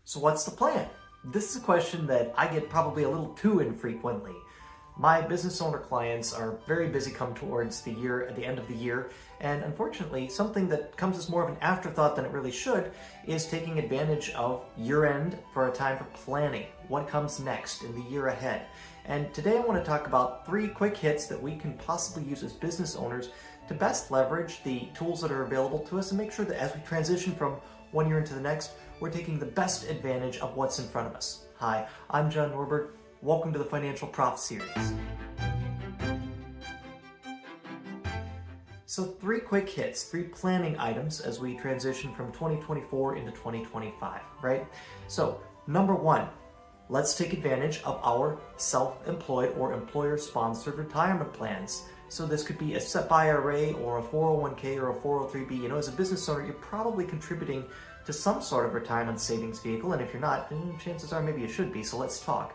So what's the plan? This is a question that I get probably a little too infrequently. My business owner clients are very busy come towards the year, at the end of the year, and unfortunately, something that comes as more of an afterthought than it really should is taking advantage of year-end for a time for planning. What comes next in the year ahead? And today I want to talk about 3 quick hits that we can possibly use as business owners to best leverage the tools that are available to us and make sure that as we transition from one year into the next, we're taking the best advantage of what's in front of us. Hi, I'm John Norbert. Welcome to the Financial Prof Series. So 3 quick hits, 3 planning items as we transition from 2024 into 2025, right? So number 1, let's take advantage of our self-employed or employer-sponsored retirement plans. So this could be a SEP IRA or a 401k or a 403b. You know, as a business owner, you're probably contributing to some sort of retirement savings vehicle, and if you're not, then chances are maybe you should be, so let's talk.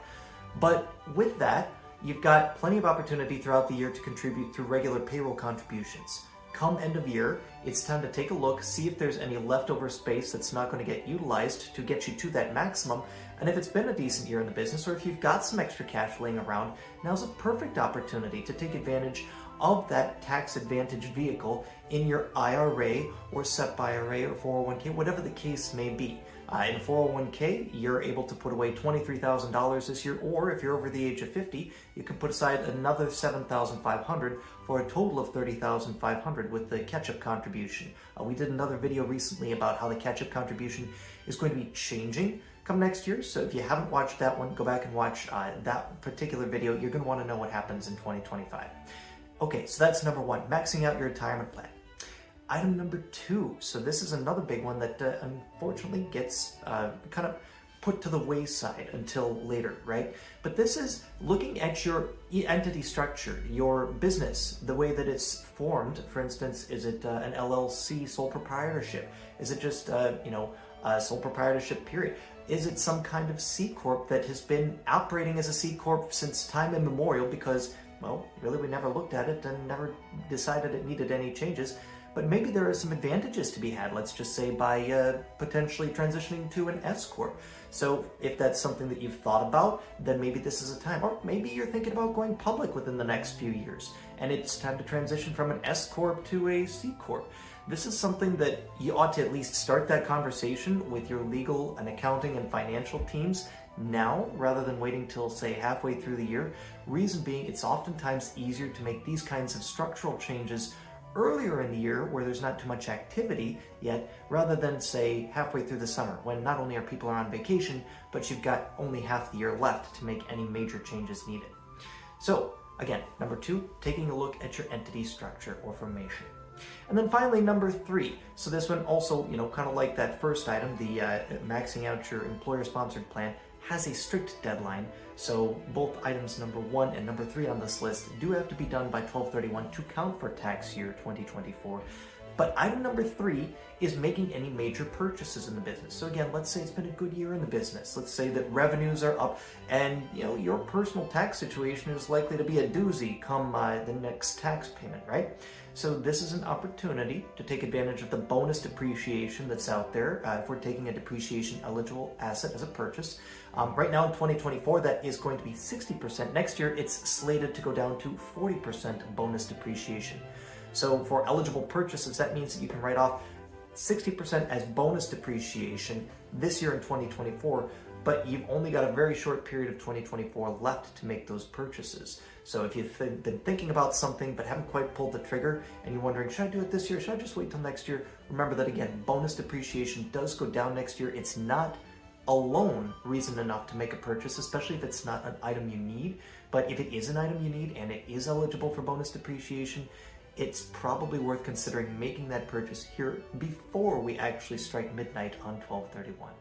But with that, you've got plenty of opportunity throughout the year to contribute through regular payroll contributions. Come end of year, it's time to take a look, see if there's any leftover space that's not going to get utilized to get you to that maximum. And if it's been a decent year in the business, or if you've got some extra cash laying around, now's a perfect opportunity to take advantage of that tax advantage vehicle in your IRA or SEP IRA or 401k, whatever the case may be. In 401k, you're able to put away $23,000 this year, or if you're over the age of 50, you can put aside another $7,500 for a total of $30,500 with the catch-up contribution. We did another video recently about how the catch-up contribution is going to be changing come next year, so if you haven't watched that one, go back and watch that particular video. You're going to want to know what happens in 2025. Okay, so that's number 1, maxing out your retirement plan. Item number 2, so this is another big one that unfortunately gets kind of put to the wayside until later, right? But this is looking at your entity structure, your business, the way that it's formed. For instance, is it an LLC, sole proprietorship? Is it just, a sole proprietorship period? Is it some kind of C Corp that has been operating as a C Corp since time immemorial because, well, really we never looked at it and never decided it needed any changes? But maybe there are some advantages to be had, let's just say, by potentially transitioning to an S Corp. So if that's something that you've thought about, then maybe this is a time. Or maybe you're thinking about going public within the next few years, and it's time to transition from an S Corp to a C Corp. This is something that you ought to at least start that conversation with your legal and accounting and financial teams now, rather than waiting till, say, halfway through the year. Reason being, it's oftentimes easier to make these kinds of structural changes earlier in the year where there's not too much activity yet, rather than, say, halfway through the summer when not only are people on vacation, but you've got only half the year left to make any major changes needed. So again, number 2, taking a look at your entity structure or formation. And then finally, number 3. So this one also, kind of like that first item, the maxing out your employer-sponsored plan, has a strict deadline. So both items number 1 and number 3 on this list do have to be done by 12/31 to count for tax year 2024. But item number 3 is making any major purchases in the business. So again, let's say it's been a good year in the business. Let's say that revenues are up and your personal tax situation is likely to be a doozy come the next tax payment, right? So this is an opportunity to take advantage of the bonus depreciation that's out there if we're taking a depreciation eligible asset as a purchase. Right now in 2024, that is going to be 60%. Next year, it's slated to go down to 40% bonus depreciation. So for eligible purchases, that means that you can write off 60% as bonus depreciation this year in 2024, but you've only got a very short period of 2024 left to make those purchases. So if you've been thinking about something but haven't quite pulled the trigger and you're wondering, should I do it this year? Should I just wait till next year? Remember that again, bonus depreciation does go down next year. It's not alone reason enough to make a purchase, especially if it's not an item you need. But if it is an item you need and it is eligible for bonus depreciation, it's probably worth considering making that purchase here before we actually strike midnight on 12/31.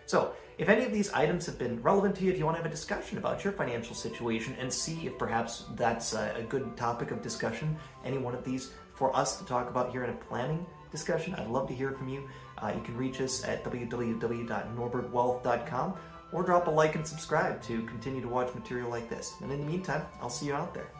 So if any of these items have been relevant to you, if you want to have a discussion about your financial situation and see if perhaps that's a good topic of discussion, any one of these for us to talk about here in a planning discussion, I'd love to hear from you. You can reach us at www.norbertwealth.com or drop a like and subscribe to continue to watch material like this. And in the meantime, I'll see you out there.